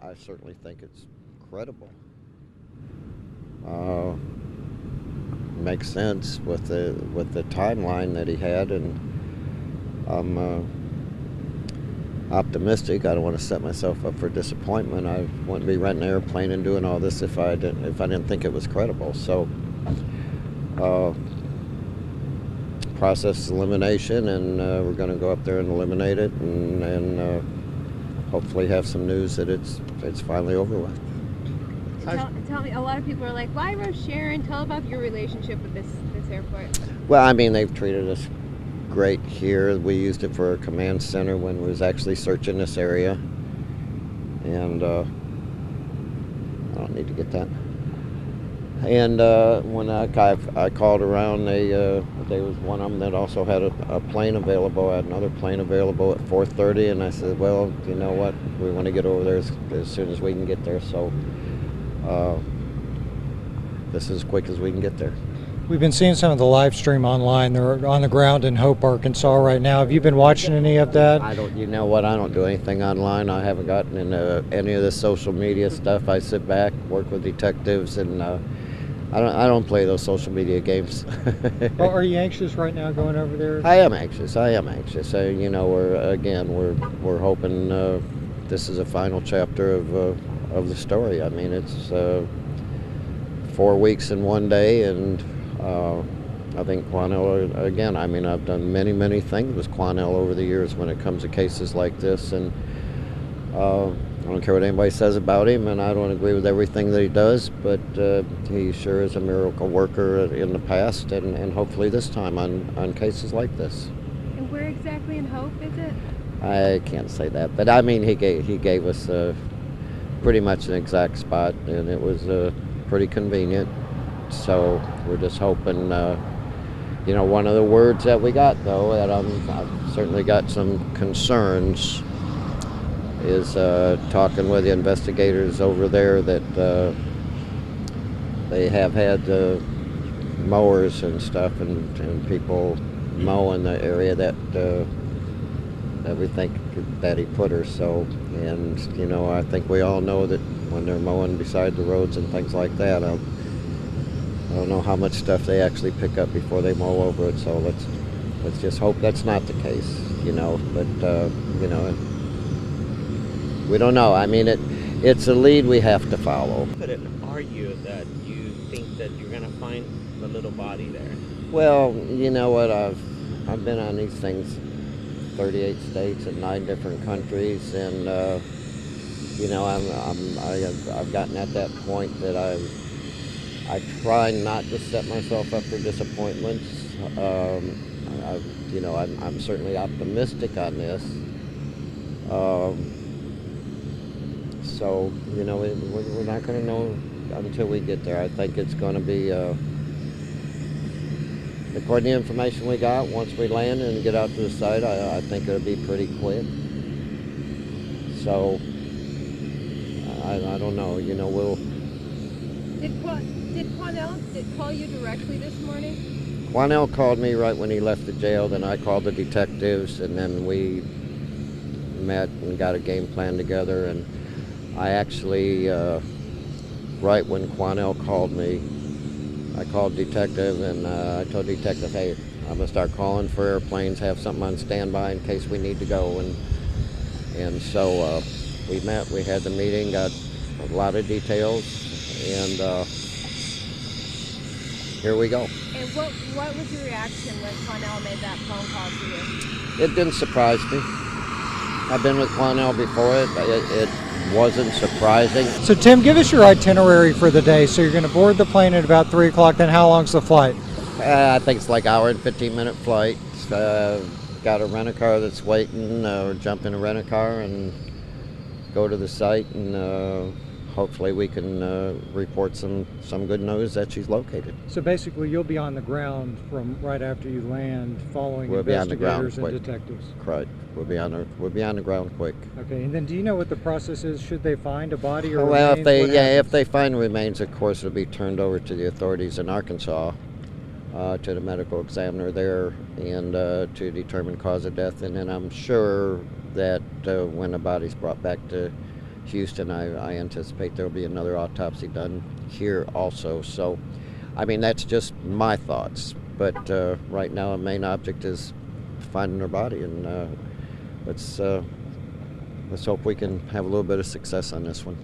I certainly think it's credible. Makes sense with the timeline that he had, and I'm optimistic. I don't want to set myself up for disappointment. I wouldn't be renting an airplane and doing all this if I didn't think it was credible. So, process elimination, and we're going to go up there and eliminate it, and hopefully have some news that it's finally over with. Tell me, a lot of people are like, why Rose Sharon? Tell about your relationship with this airport. Well, I mean, they've treated us great here. We used it for a command center when we was actually searching this area, and I don't need to get that. And when I called around, there was one of them that also had a plane available. I had another plane available at 4:30, and I said, well, you know what, we want to get over there as soon as we can get there, so this is as quick as we can get there. We've been seeing some of the live stream online. They're on the ground in Hope, Arkansas right now. Have you been watching any of that? You know what, I don't do anything online. I haven't gotten into any of the social media stuff. I sit back, work with detectives, and I don't play those social media games. Well, are you anxious right now going over there? I am anxious. You know, we're hoping this is a final chapter of the story. I mean, it's 4 weeks in one day, and I think Quanell, again, I mean, I've done many things with Quanell over the years when it comes to cases like this, and I don't care what anybody says about him, and I don't agree with everything that he does, but he sure is a miracle worker in the past, and hopefully this time on cases like this. And where exactly in Hope is it? I can't say that, but I mean, he gave us pretty much an exact spot, and it was pretty convenient. So we're just hoping, you know, one of the words that we got, though, that I've certainly got some concerns, is talking with the investigators over there that they have had mowers and stuff, and people mowing the area that we think that he put her. So, and you know, I think we all know that when they're mowing beside the roads and things like that, I don't know how much stuff they actually pick up before they mow over it. So let's just hope that's not the case, you know. But you know, we don't know. I mean, it's a lead we have to follow. Could it argue that you think that you're gonna find the little body there? Well, you know what, I've been on these things 38 states and 9 different countries, and you know, I've gotten at that point that I try not to set myself up for disappointments. You know, I'm certainly optimistic on this. So, you know, we're not going to know until we get there. I think it's going to be, according to the information we got, once we land and get out to the site, I think it'll be pretty quick. So, I don't know. You know, we'll... Did Quanell call you directly this morning? Quanell called me right when he left the jail, then I called the detectives, and then we met and got a game plan together, and I actually, right when Quanell called me, I called detective, and I told detective, hey, I'm gonna start calling for airplanes, have something on standby in case we need to go, and so we met, we had the meeting, got a lot of details, and here we go. And what was your reaction when Quanell made that phone call to you? It didn't surprise me. I've been with Quanell before. It wasn't surprising. So Tim, give us your itinerary for the day. So you're going to board the plane at about 3 o'clock, then how long's the flight? I think it's like hour and 15-minute flight. Got a rent-a-car that's waiting, or jump in a rent-a-car and go to the site, and hopefully we can report some good news that she's located. So basically you'll be on the ground from right after you land, following We'll be on the ground investigators and quick. detectives. Correct. We'll be on the ground quick. Okay, and then do you know what the process is? Should they find a body or Well, remains? if they find remains, of course, it'll be turned over to the authorities in Arkansas, to the medical examiner there, and to determine cause of death. And then I'm sure that when the body's brought back to Houston. I anticipate there'll be another autopsy done here also. So, I mean, that's just my thoughts. But right now, our main object is finding her body, and let's hope we can have a little bit of success on this one.